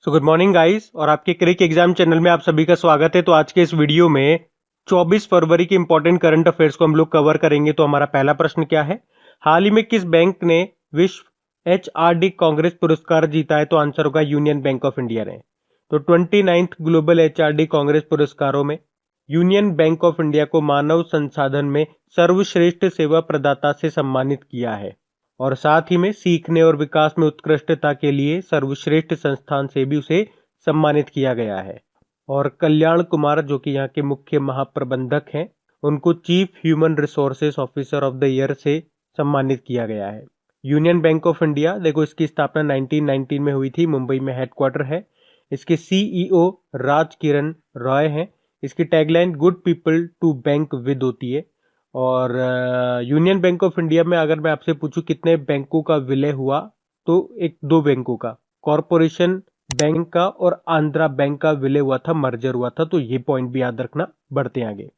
So good morning guys, और आपके क्रिक exam channel में आप सभी का स्वागत है। तो आज के इस वीडियो में 24 फरवरी के इंपॉर्टेंट करंट अफेयर्स को हम लोग कवर करेंगे। तो हमारा पहला प्रश्न क्या है, हाल ही में किस बैंक ने विश्व HRD कांग्रेस पुरस्कार जीता है? तो आंसर होगा यूनियन बैंक ऑफ इंडिया ने। तो 29th ग्लोबल HRD कांग्रेस पुरस्कारों में यूनियन बैंक ऑफ इंडिया को मानव संसाधन में सर्वश्रेष्ठ सेवा प्रदाता से सम्मानित किया है, और साथ ही में सीखने और विकास में उत्कृष्टता के लिए सर्वश्रेष्ठ संस्थान से भी उसे सम्मानित किया गया है। और कल्याण कुमार, जो कि यहाँ के मुख्य महाप्रबंधक हैं, उनको chief human resources officer of the year से सम्मानित किया गया है। यूनियन बैंक ऑफ इंडिया, देखो इसकी स्थापना 1919 में हुई थी, मुंबई में हेडक्वार्टर है। इसके CEO राज किरण रॉय हैं। इसकी tagline good people to bank with होती है। और यूनियन बैंक ऑफ इंडिया में अगर मैं आपसे पूछूं कितने बैंकों का विलय हुआ, तो दो बैंकों का, कॉरपोरेशन बैंक का और आंध्रा बैंक का विलय हुआ था, मर्जर हुआ था। तो ये पॉइंट भी याद रखना। बढ़ते हैं आगे।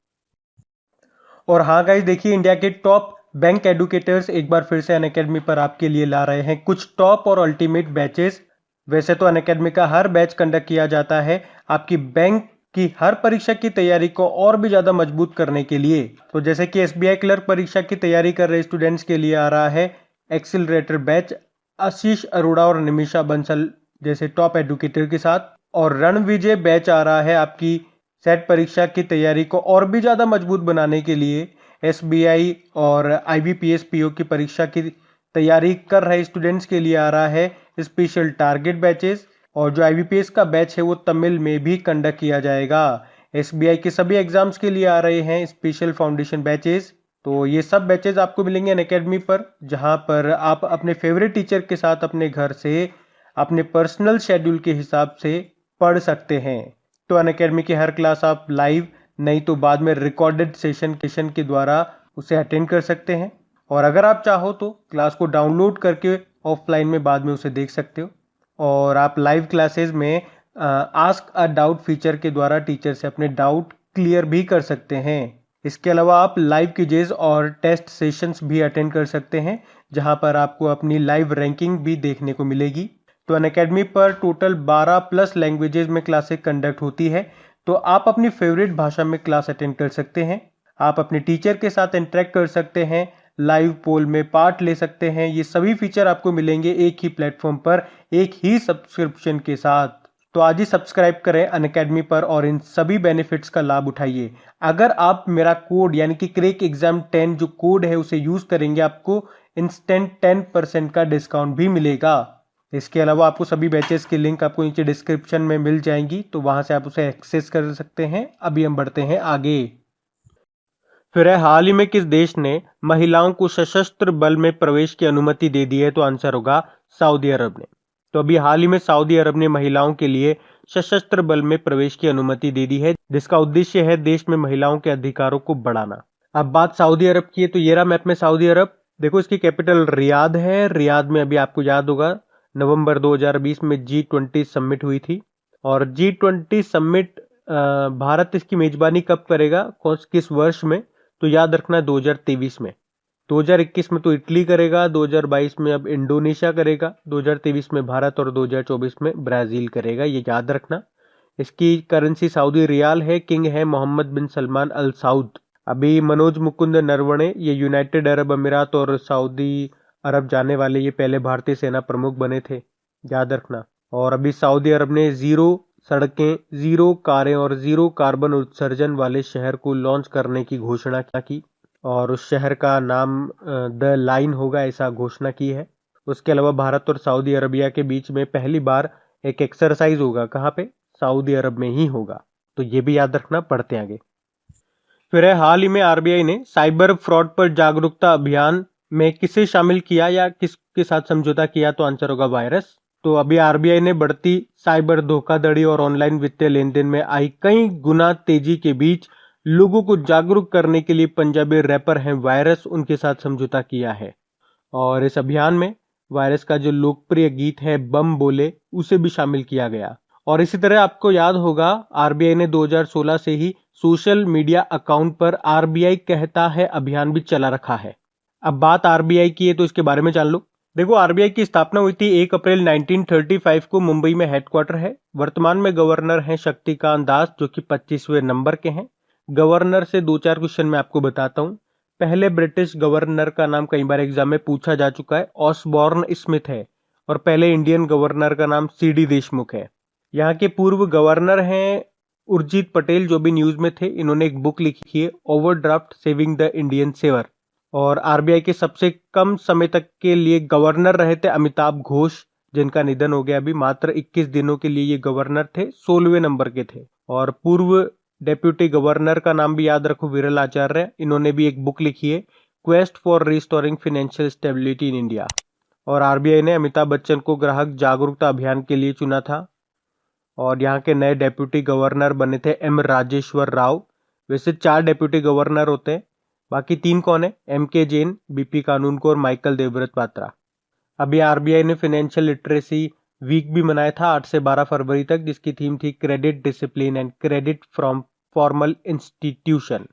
और हाँ गाइस, देखिए इंडिया के टॉप बैंक एडुकेटर्स एक बार फिर से अनअकैडमी पर आपके लिए ला रहे हैं कुछ टॉप और अल्टीमेट बैचेस। वैसे तो अनअकैडमी का हर बैच कंडक्ट किया जाता है आपकी बैंक की हर परीक्षा की तैयारी को और भी ज्यादा मजबूत करने के लिए। तो जैसे कि SBI क्लर्क परीक्षा की तैयारी कर रहे स्टूडेंट्स के लिए आ रहा है एक्सिलरेटर बैच, आशीष अरोड़ा और निमिषा बंसल जैसे टॉप एडुकेटर के साथ। और रणविजय बैच आ रहा है आपकी सेट परीक्षा की तैयारी को और भी ज्यादा मजबूत बनाने के लिए। SBI और IBPS PO की परीक्षा की तैयारी कर रहे स्टूडेंट्स के लिए आ रहा है स्पेशल टारगेट बैचेस। और जो IBPS का बैच है वो तमिल में भी कंडक्ट किया जाएगा। SBI के सभी एग्जाम्स के लिए आ रहे हैं स्पेशल फाउंडेशन बैचेस। तो ये सब बैचेस आपको मिलेंगे अनअकैडमी पर, जहां पर आप अपने फेवरेट टीचर के साथ अपने घर से अपने पर्सनल शेड्यूल के हिसाब से पढ़ सकते हैं। तो अनअकैडमी की हर क्लास आप लाइव, नहीं तो बाद में रिकॉर्डेड सेशन के द्वारा उसे अटेंड कर सकते हैं। और अगर आप चाहो तो क्लास को डाउनलोड करके ऑफलाइन में बाद में उसे देख सकते हो। और आप लाइव क्लासेस में आस्क अ डाउट फीचर के द्वारा टीचर से अपने डाउट क्लियर भी कर सकते हैं। इसके अलावा आप लाइव क्विजेज और टेस्ट सेशंस भी अटेंड कर सकते हैं, जहां पर आपको अपनी लाइव रैंकिंग भी देखने को मिलेगी। तो अनअकैडमी पर टोटल 12+ लैंग्वेजेस में क्लासेस कंडक्ट होती है। तो आप अपनी फेवरेट भाषा में क्लास अटेंड कर सकते हैं। आप अपने टीचर के साथ इंटरेक्ट कर सकते हैं, लाइव पोल में पार्ट ले सकते हैं। ये सभी फीचर आपको मिलेंगे एक ही प्लेटफॉर्म पर, एक ही सब्सक्रिप्शन के साथ। तो आज ही सब्सक्राइब करें अनअकैडमी पर और इन सभी बेनिफिट्स का लाभ उठाइए। अगर आप मेरा कोड यानी कि क्रेक एग्जाम 10 जो कोड है उसे यूज करेंगे, आपको इंस्टेंट 10% का डिस्काउंट भी मिलेगा। इसके अलावा आपको सभी बैचेस की लिंक आपको नीचे डिस्क्रिप्शन में मिल जाएंगी, तो वहां से आप उसे एक्सेस कर सकते हैं। अभी हम बढ़ते हैं आगे। फिर है, हाल ही में किस देश ने महिलाओं को सशस्त्र बल में प्रवेश की अनुमति दे दी है? तो आंसर होगा सऊदी अरब ने। तो अभी हाल ही में सऊदी अरब ने महिलाओं के लिए सशस्त्र बल में प्रवेश की अनुमति दे दी है, जिसका उद्देश्य है देश में महिलाओं के अधिकारों को बढ़ाना। अब बात सऊदी अरब की है, तो ये रहा मैप में सऊदी अरब। देखो इसकी कैपिटल रियाद है। रियाद में अभी आपको याद होगा नवंबर 2020 में G20 समिट हुई थी। और G20 समिट भारत इसकी मेजबानी कब करेगा, किस वर्ष में? तो याद रखना 2023 में। 2021 में तो इटली करेगा, 2022 में अब इंडोनेशिया करेगा, 2023 में भारत और 2024 में ब्राजील करेगा, ये याद रखना। इसकी करेंसी सऊदी रियाल है। किंग है मोहम्मद बिन सलमान अल सऊद। अभी मनोज मुकुंद नरवणे, ये यूनाइटेड अरब अमीरात और सऊदी अरब जाने वाले ये पहले भारतीय सेना प्रमुख बने थे, याद रखना। और अभी सऊदी अरब ने 0 सड़कें, 0 कारें और 0 कार्बन उत्सर्जन वाले शहर को लॉन्च करने की घोषणा की, और उस शहर का नाम द लाइन होगा, ऐसा घोषणा की है। उसके अलावा भारत और सऊदी अरबिया के बीच में पहली बार एक एक्सरसाइज होगा, कहाँ पे? सऊदी अरब में ही होगा। तो ये भी याद रखना। पढ़ते आगे। फिर है, हाल ही में RBI ने साइबर फ्रॉड पर जागरूकता अभियान में किसे शामिल किया या किसके साथ समझौता किया? तो आंसर होगा वायरस। तो अभी RBI ने बढ़ती साइबर धोखाधड़ी और ऑनलाइन वित्तीय लेन देन में आई कई गुना तेजी के बीच लोगों को जागरूक करने के लिए पंजाबी रैपर हैं वायरस, उनके साथ समझौता किया है। और इस अभियान में वायरस का जो लोकप्रिय गीत है बम बोले, उसे भी शामिल किया गया। और इसी तरह आपको याद होगा RBI ने 2016 से ही सोशल मीडिया अकाउंट पर RBI कहता है अभियान भी चला रखा है। अब बात RBI की है तो इसके बारे में जान लो। देखो, आरबीआई की स्थापना हुई थी 1 अप्रैल 1935 को, मुंबई में हेडक्वार्टर है। वर्तमान में गवर्नर हैं शक्तिकांत दास, जो कि 25वें नंबर के हैं। गवर्नर से 2-4 क्वेश्चन मैं आपको बताता हूँ। पहले ब्रिटिश गवर्नर का नाम कई बार एग्जाम में पूछा जा चुका है, ऑसबॉर्न स्मिथ है। और पहले इंडियन गवर्नर का नाम सीडी देशमुख है। यहाँ के पूर्व गवर्नर हैं उर्जित पटेल, जो भी न्यूज में थे। इन्होंने एक बुक लिखी है, overdraft saving the Indian saver. और आरबीआई के सबसे कम समय तक के लिए गवर्नर रहे थे अमिताभ घोष, जिनका निधन हो गया अभी। मात्र 21 दिनों के लिए ये गवर्नर थे, 16वें नंबर के थे। और पूर्व डेप्यूटी गवर्नर का नाम भी याद रखो, विरल आचार्य। इन्होंने भी एक बुक लिखी है, quest for restoring financial stability in India. और आरबीआई ने अमिताभ बच्चन को ग्राहक जागरूकता अभियान के लिए चुना था। और यहाँ के नए डेप्यूटी गवर्नर बने थे एम राजेश्वर राव। वैसे 4 डेप्यूटी गवर्नर होते हैं, बाकी 3 कौन है? एम के जैन, बीपी कानूनगो और माइकल देवव्रत पात्रा। अभी आरबीआई ने फाइनेंशियल लिटरेसी वीक भी मनाया था 8 से 12 फरवरी तक, जिसकी थीम थी credit discipline and credit from formal institution.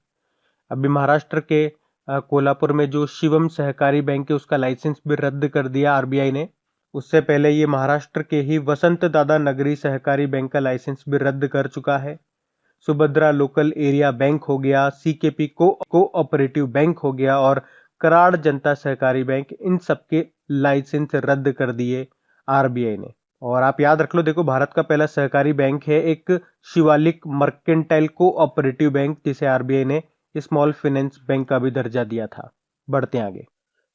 अभी महाराष्ट्र के कोल्हापुर में जो शिवम सहकारी बैंक है, उसका लाइसेंस भी रद्द कर दिया आरबीआई ने। उससे पहले ये महाराष्ट्र के ही वसंत दादा नगरी सहकारी बैंक का लाइसेंस भी रद्द कर चुका है। सुभद्रा लोकल एरिया बैंक हो गया, सीकेपी कोऑपरेटिव बैंक हो गया और कराड़ जनता सहकारी बैंक, इन सबके लाइसेंस रद्द कर दिए आरबीआई ने। और आप याद रख लो, देखो भारत का पहला सहकारी बैंक है एक शिवालिक मर्केंटाइल कोऑपरेटिव बैंक, जिसे आरबीआई ने स्मॉल फाइनेंस बैंक का भी दर्जा दिया था। बढ़ते आगे।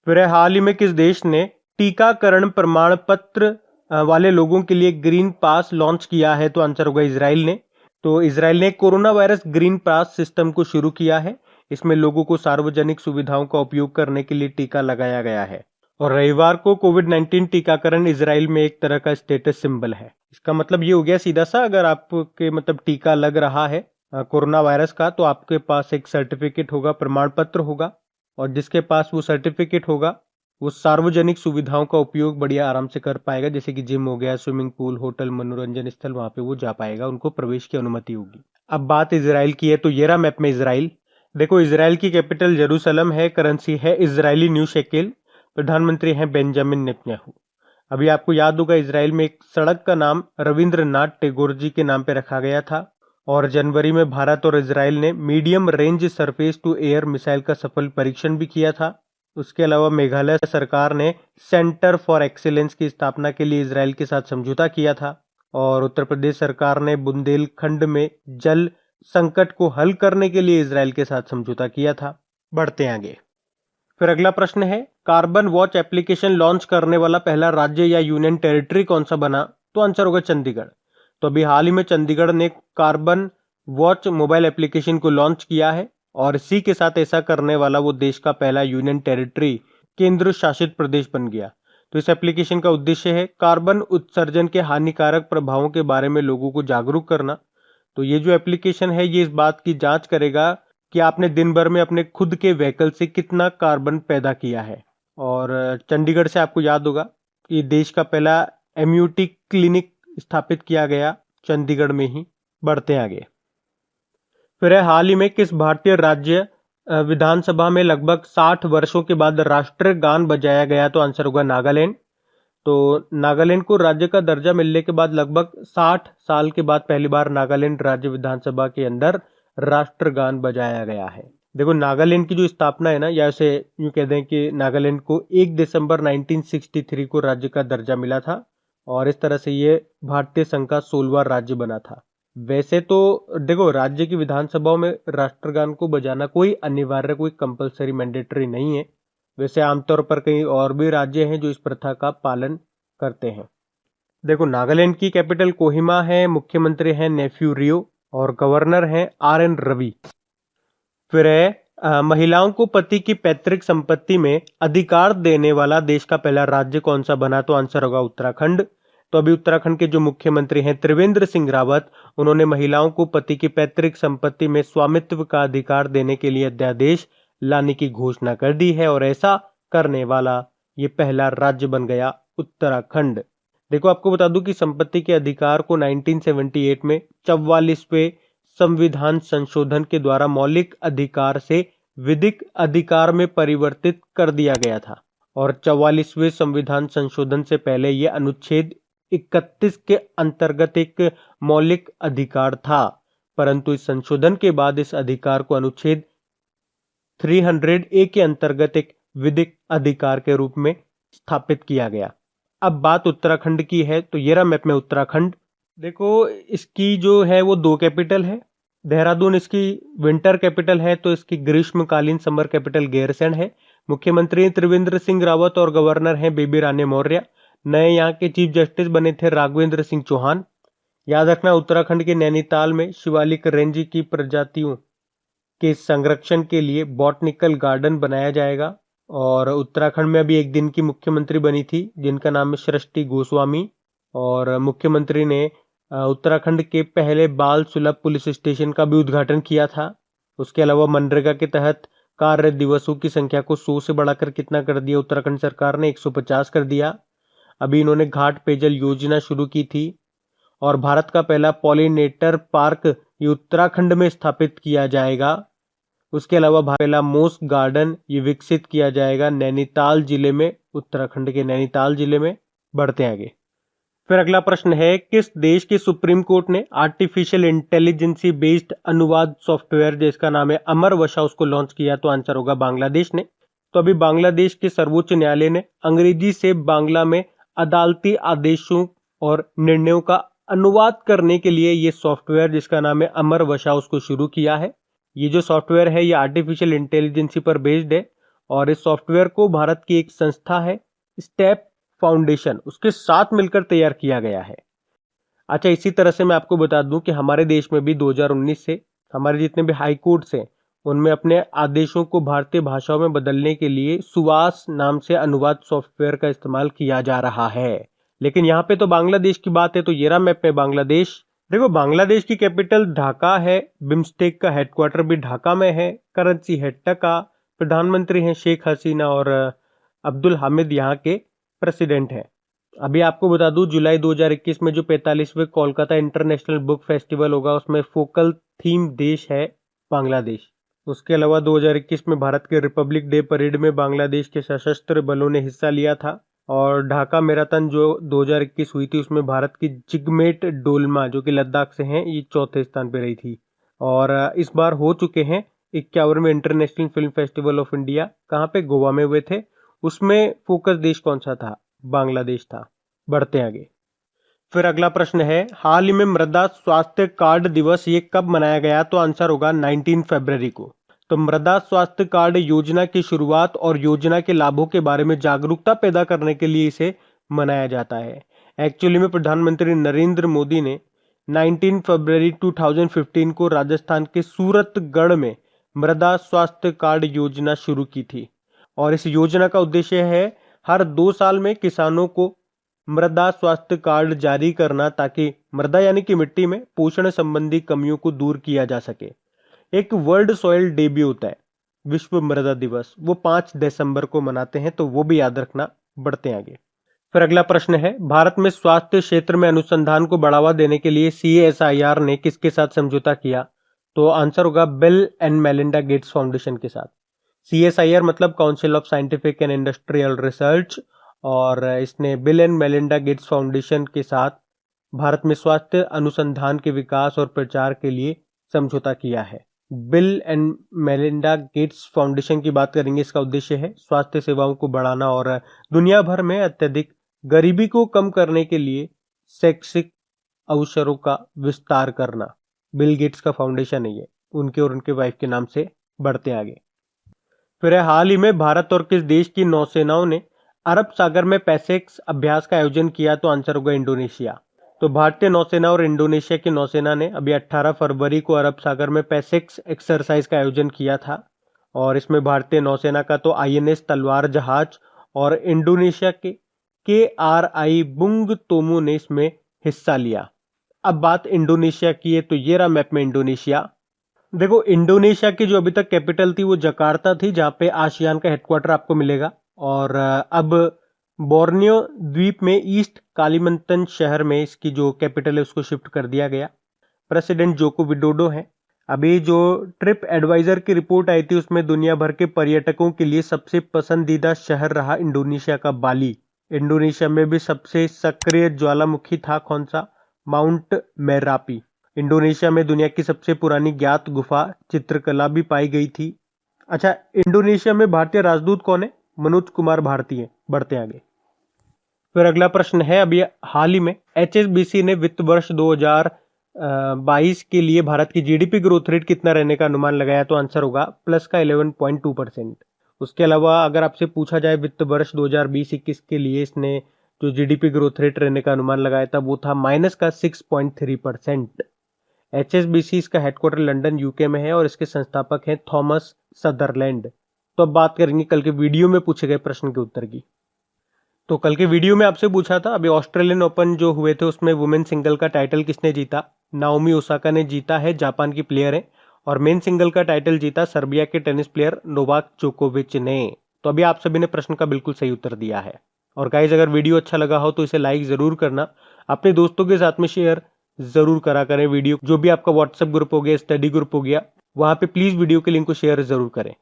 फिर हाल ही में किस देश ने टीकाकरण प्रमाण पत्र वाले लोगों के लिए ग्रीन पास लॉन्च किया है? तो आंसर होगा इजराइल ने। तो इजराइल ने कोरोना वायरस ग्रीन पास सिस्टम को शुरू किया है। इसमें लोगों को सार्वजनिक सुविधाओं का उपयोग करने के लिए टीका लगाया गया है। और रविवार को कोविड-19 टीकाकरण इजराइल में एक तरह का स्टेटस सिंबल है। इसका मतलब ये हो गया सीधा सा, अगर आपके मतलब टीका लग रहा है कोरोना वायरस का, तो आपके पास एक सर्टिफिकेट होगा, प्रमाण पत्र होगा। और जिसके पास वो सर्टिफिकेट होगा, वो सार्वजनिक सुविधाओं का उपयोग बढ़िया आराम से कर पाएगा, जैसे कि जिम हो गया, स्विमिंग पूल, होटल, मनोरंजन स्थल, वहां पे वो जा पाएगा, उनको प्रवेश की अनुमति होगी। अब बात इजराइल की है, तो ये रहा मैप में इजराइल। देखो, इजराइल की कैपिटल जेरूसलम है, करेंसी है इजरायली न्यू शेकेल, प्रधानमंत्री हैं बेंजामिन नेतन्याहू। अभी आपको याद होगा, इजराइल में एक सड़क का नाम रविंद्रनाथ टैगोर जी के नाम पे रखा गया था। और जनवरी में भारत और इजराइल ने medium range surface to air missile का सफल परीक्षण भी किया था। उसके अलावा मेघालय सरकार ने सेंटर फॉर एक्सीलेंस की स्थापना के लिए इजराइल के साथ समझौता किया था। और उत्तर प्रदेश सरकार ने बुंदेलखंड में जल संकट को हल करने के लिए इजराइल के साथ समझौता किया था। बढ़ते हैं आगे। फिर अगला प्रश्न है, कार्बन वॉच एप्लीकेशन लॉन्च करने वाला पहला राज्य या यूनियन टेरिटरी कौन सा बना? तो आंसर होगा चंडीगढ़। तो अभी हाल ही में चंडीगढ़ ने कार्बन वॉच मोबाइल एप्लीकेशन को लॉन्च किया है। और इसी के साथ ऐसा करने वाला वो देश का पहला यूनियन टेरिटरी, केंद्र शासित प्रदेश बन गया। तो इस एप्लीकेशन का उद्देश्य है कार्बन उत्सर्जन के हानिकारक प्रभावों के बारे में लोगों को जागरूक करना। तो ये जो एप्लीकेशन है, ये इस बात की जांच करेगा कि आपने दिन भर में अपने खुद के व्हीकल से कितना कार्बन पैदा किया है। और चंडीगढ़ से आपको याद होगा, ये देश का पहला एम्यूटी क्लिनिक स्थापित किया गया चंडीगढ़ में ही। बढ़ते आगे। फिर हाल ही में किस भारतीय राज्य विधानसभा में लगभग 60 वर्षों के बाद राष्ट्रगान बजाया गया? तो आंसर होगा नागालैंड। तो नागालैंड को राज्य का दर्जा मिलने के बाद लगभग 60 साल के बाद पहली बार नागालैंड राज्य विधानसभा के अंदर राष्ट्रगान बजाया गया है। देखो, नागालैंड की जो स्थापना है ना, या ऐसे यूं कह दें कि नागालैंड को 1 दिसंबर 1963 को राज्य का दर्जा मिला था। और इस तरह से ये भारतीय संघ का 16वां राज्य बना था। वैसे तो देखो, राज्य की विधानसभाओं में राष्ट्रगान को बजाना कोई अनिवार्य, कोई कंपलसरी, मैंडेटरी नहीं है। वैसे आमतौर पर कई और भी राज्य हैं जो इस प्रथा का पालन करते हैं। देखो, नागालैंड की कैपिटल कोहिमा है, मुख्यमंत्री हैं नेफ्यू रियो और गवर्नर हैं आर.एन. रवि। फिर है महिलाओं को पति की पैतृक संपत्ति में अधिकार देने वाला देश का पहला राज्य कौन सा बना? तो आंसर होगा उत्तराखंड। तो अभी उत्तराखंड के जो मुख्यमंत्री हैं त्रिवेंद्र सिंह रावत, उन्होंने महिलाओं को पति की पैतृक संपत्ति में स्वामित्व का अधिकार देने के लिए अध्यादेश लाने की घोषणा कर दी है। और ऐसा करने वाला ये पहला राज्य बन गया उत्तराखंड। देखो, आपको बता दूं कि संपत्ति के अधिकार को 1978 में 44वें संविधान संशोधन के द्वारा मौलिक अधिकार से विधिक अधिकार में परिवर्तित कर दिया गया था। और 44वें संविधान संशोधन से पहले यह अनुच्छेद 31 के अंतर्गत एक मौलिक अधिकार था, परंतु इस संशोधन के बाद इस अधिकार को अनुच्छेद 300A के अंतर्गत एक विधिक अधिकार के रूप में स्थापित किया गया। अब बात उत्तराखंड की है, तो ये रहा मैप में उत्तराखंड। देखो इसकी जो है वो 2 कैपिटल है। देहरादून इसकी विंटर कैपिटल है, तो इसकी ग्रीष्मकालीन समर कैपिटल गैरसैंण है। मुख्यमंत्री त्रिवेंद्र सिंह रावत और गवर्नर हैं बेबी रानी मौर्य। नए यहाँ के चीफ जस्टिस बने थे राघवेंद्र सिंह चौहान। याद रखना उत्तराखंड के नैनीताल में शिवालिक रेंज की प्रजातियों के संरक्षण के लिए बॉटनिकल गार्डन बनाया जाएगा। और उत्तराखंड में अभी एक दिन की मुख्यमंत्री बनी थी जिनका नाम है सृष्टि गोस्वामी, और मुख्यमंत्री ने उत्तराखंड के पहले बाल सुलभ पुलिस स्टेशन का भी उद्घाटन किया था। उसके अलावा मनरेगा के तहत कार्य दिवसों की संख्या को 100 से बढ़ाकर कितना कर दिया उत्तराखंड सरकार ने, 150 कर दिया। अभी इन्होंने घाट पेयजल योजना शुरू की थी। और भारत का पहला पॉलिनेटर पार्क ये उत्तराखंड में स्थापित किया जाएगा। उसके अलावा पहला मोस गार्डन ये विकसित किया जाएगा नैनीताल जिले में, उत्तराखंड के नैनीताल जिले में। बढ़ते हैं आगे। फिर अगला प्रश्न है, किस देश के सुप्रीम कोर्ट ने आर्टिफिशियल इंटेलिजेंसी बेस्ड अनुवाद सॉफ्टवेयर जिसका नाम है अमर वशा उसको लॉन्च किया? तो आंसर होगा बांग्लादेश ने। तो अभी बांग्लादेश के सर्वोच्च न्यायालय ने अंग्रेजी से बांग्ला में अदालती आदेशों और निर्णयों का अनुवाद करने के लिए ये सॉफ्टवेयर जिसका नाम है अमर वशा उसको शुरू किया है। ये जो सॉफ्टवेयर है ये आर्टिफिशियल इंटेलिजेंसी पर बेस्ड है, और इस सॉफ्टवेयर को भारत की एक संस्था है स्टेप फाउंडेशन उसके साथ मिलकर तैयार किया गया है। अच्छा, इसी तरह से मैं आपको बता दूं कि हमारे देश में भी 2019 से हमारे जितने भी हाई कोर्ट्स हैं उनमें अपने आदेशों को भारतीय भाषाओं में बदलने के लिए सुवास नाम से अनुवाद सॉफ्टवेयर का इस्तेमाल किया जा रहा है। लेकिन यहाँ पे तो बांग्लादेश की बात है, तो ये रहा मैप में बांग्लादेश। देखो बांग्लादेश की कैपिटल ढाका है, बिम्स्टेक का हेडक्वार्टर भी ढाका में है, करेंसी है टका, प्रधानमंत्री हैं शेख हसीना और अब्दुल हामिद यहाँ के प्रेसिडेंट है। अभी आपको बता दूं जुलाई 2021 में जो 45वें कोलकाता इंटरनेशनल बुक फेस्टिवल होगा उसमें फोकल थीम देश है बांग्लादेश। उसके अलावा 2021 में भारत के रिपब्लिक डे परेड में बांग्लादेश के सशस्त्र बलों ने हिस्सा लिया था। और ढाका मैराथन जो 2021 हुई थी उसमें भारत की जिगमेट डोलमा जो कि लद्दाख से हैं ये 4थे स्थान पर रही थी। और इस बार हो चुके हैं 51वें international film festival of India, कहाँ पे? गोवा में हुए थे। उसमें फोकस देश कौन सा था? बांग्लादेश था। बढ़ते आगे। फिर अगला प्रश्न है, हाल ही में मृदा स्वास्थ्य कार्ड दिवस ये कब मनाया गया? तो आंसर होगा 19 फरवरी को। तो मृदा स्वास्थ्य कार्ड योजना की शुरुआत और योजना के लाभों के बारे में जागरूकता पैदा करने के लिए इसे मनाया जाता है। एक्चुअली में प्रधानमंत्री नरेंद्र मोदी ने 19 फरवरी 2015 को राजस्थान के सूरतगढ़ में मृदा स्वास्थ्य कार्ड योजना शुरू की थी। और इस योजना का उद्देश्य है हर 2 साल में किसानों को मृदा स्वास्थ्य कार्ड जारी करना ताकि मृदा यानी कि मिट्टी में पोषण संबंधी कमियों को दूर किया जा सके। एक वर्ल्ड सॉइल डे भी होता है, विश्व मृदा दिवस, वो 5 दिसंबर को मनाते हैं, तो वो भी याद रखना। बढ़ते आगे। फिर अगला प्रश्न है, भारत में स्वास्थ्य क्षेत्र में अनुसंधान को बढ़ावा देने के लिए CSIR ने किसके साथ समझौता किया? तो आंसर होगा bill and Melinda Gates foundation के साथ। CSIR मतलब council of scientific and industrial research, और इसने bill and Melinda Gates foundation के साथ भारत में स्वास्थ्य अनुसंधान के विकास और प्रचार के लिए समझौता किया है। Bill and Melinda Gates foundation की बात करेंगे, इसका उद्देश्य है स्वास्थ्य सेवाओं को बढ़ाना और दुनिया भर में अत्यधिक गरीबी को कम करने के लिए शैक्षिक अवसरों का विस्तार करना। बिल गेट्स का फाउंडेशन है ये, उनके और उनके वाइफ के नाम से। बढ़ते आगे। फिर हाल ही में भारत और किस देश की नौसेनाओं ने अरब सागर में पैसेक्स अभ्यास का आयोजन किया? तो आंसर होगा इंडोनेशिया। तो भारतीय नौसेना और इंडोनेशिया की नौसेना ने अभी 18 फरवरी को अरब सागर में पैसेक्स एक्सरसाइज का आयोजन किया था। और इसमें भारतीय नौसेना का तो INS तलवार जहाज और इंडोनेशिया के KRI बुंग तोमो ने इसमें हिस्सा लिया। अब बात इंडोनेशिया की है, तो ये रहा मैप में इंडोनेशिया। देखो इंडोनेशिया की जो अभी तक कैपिटल थी वो जकार्ता थी, जहां पे आसियान का हेडक्वार्टर आपको मिलेगा। और अब बोर्नियो द्वीप में ईस्ट कालिमंतन शहर में इसकी जो कैपिटल है उसको शिफ्ट कर दिया गया। प्रेसिडेंट जोको विडोडो है। अभी जो ट्रिप एडवाइजर की रिपोर्ट आई थी उसमें दुनिया भर के पर्यटकों के लिए सबसे पसंदीदा शहर रहा इंडोनेशिया का बाली। इंडोनेशिया में भी सबसे सक्रिय ज्वालामुखी था कौन सा? Mount Merapi. इंडोनेशिया में दुनिया की सबसे पुरानी ज्ञात गुफा चित्रकला भी पाई गई थी। अच्छा, इंडोनेशिया में भारतीय राजदूत कौन है? मनोज कुमार भारती है। बढ़ते हैं आगे। फिर अगला प्रश्न है, अभी हाल ही में HSBC ने वित्त वर्ष 2022 के लिए भारत की जीडीपी ग्रोथ रेट कितना रहने का अनुमान लगाया? तो आंसर होगा प्लस का 11.2%। उसके अलावा अगर आपसे पूछा जाए वित्त वर्ष 2020-21 के लिए इसने जो जीडीपी ग्रोथ रेट रहने का अनुमान लगाया था वो था माइनस का 6.3%। HSBC इसका हेडक्वार्टर लंदन यूके में है और इसके संस्थापक हैं थॉमस सदरलैंड। तो अब बात करेंगे कल के वीडियो में पूछे गए प्रश्न के उत्तर की। तो कल के वीडियो में आपसे पूछा था, अभी ऑस्ट्रेलियन ओपन जो हुए थे उसमें वुमेन सिंगल का टाइटल किसने जीता? नाओमी ओसाका ने जीता है, जापान की प्लेयर है। और मेन सिंगल का टाइटल जीता सर्बिया के टेनिस प्लेयर नोवाक जोकोविच ने। तो अभी आप सभी ने प्रश्न का बिल्कुल सही उत्तर दिया है। और गाइज, अगर वीडियो अच्छा लगा हो तो इसे लाइक जरूर करना, अपने दोस्तों के साथ में शेयर जरूर करा करें वीडियो। जो भी आपका व्हाट्सएप ग्रुप हो गया, स्टडी ग्रुप हो गया, वहां पे प्लीज वीडियो के लिंक को शेयर जरूर करें।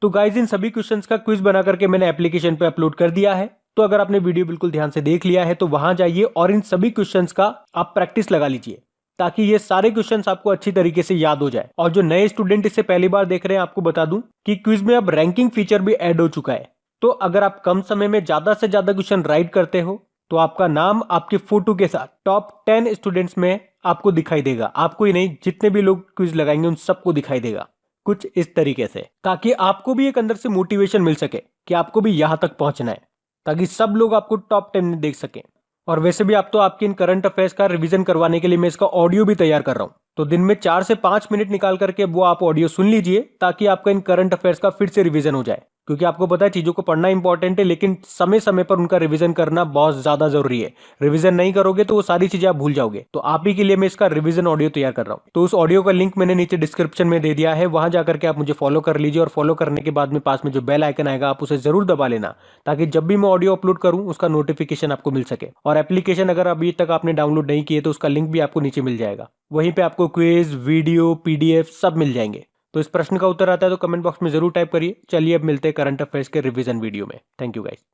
तो गाइज, इन सभी क्वेश्चंस का क्विज बना करके मैंने एप्लीकेशन पे अपलोड कर दिया है। तो अगर आपने वीडियो बिल्कुल ध्यान से देख लिया है तो वहां जाइए और इन सभी क्वेश्चंस का आप प्रैक्टिस लगा लीजिए, ताकि ये सारे क्वेश्चंस आपको अच्छी तरीके से याद हो जाए। और जो नए स्टूडेंट इसे पहली बार देख रहे हैं, आपको बता दूं कि क्विज में अब रैंकिंग फीचर भी ऐड हो चुका है। तो अगर आप कम समय में ज्यादा से ज्यादा क्वेश्चन राइट करते हो तो आपका नाम आपके फोटो के साथ टॉप 10 स्टूडेंट्स में आपको दिखाई देगा। आपको ही नहीं, जितने भी लोग क्विज लगाएंगे उन सबको दिखाई देगा कुछ इस तरीके से, ताकि आपको भी एक अंदर से मोटिवेशन मिल सके कि आपको भी यहां तक पहुंचना है, ताकि सब लोग आपको टॉप 10 में देख सकें। और वैसे भी आप तो आपके इन करंट अफेयर्स का रिवीजन करवाने के लिए मैं इसका ऑडियो भी तैयार कर रहा हूं। तो दिन में 4 से 5 मिनट निकाल करके वो आप ऑडियो सुन लीजिए, ताकि आपका इन करंट अफेयर्स का फिर से रिवीजन हो जाए। क्योंकि आपको पता है चीजों को पढ़ना इंपॉर्टेंट है, लेकिन समय समय पर उनका रिवीजन करना बहुत ज्यादा जरूरी है। रिवीजन नहीं करोगे तो वो सारी चीजें आप भूल जाओगे। तो आप ही के लिए मैं इसका रिवीजन ऑडियो तैयार कर रहा हूं। तो उस ऑडियो का लिंक मैंने नीचे डिस्क्रिप्शन में दे दिया है, वहां जाकर के आप मुझे फॉलो कर लीजिए। और फॉलो करने के बाद में पास में जो बेल आइकन आएगा आप उसे जरूर दबा लेना, ताकि जब भी मैं ऑडियो अपलोड करूं उसका नोटिफिकेशन आपको मिल सके। और एप्लीकेशन अगर अभी तक आपने डाउनलोड नहीं किए तो उसका लिंक भी आपको नीचे मिल जाएगा। वहीं पे आपको क्विज, वीडियो, PDF सब मिल जाएंगे। तो इस प्रश्न का उत्तर आता है तो कमेंट बॉक्स में जरूर टाइप करिए। चलिए अब मिलते हैं करंट अफेयर्स के रिवीजन वीडियो में। Thank you guys.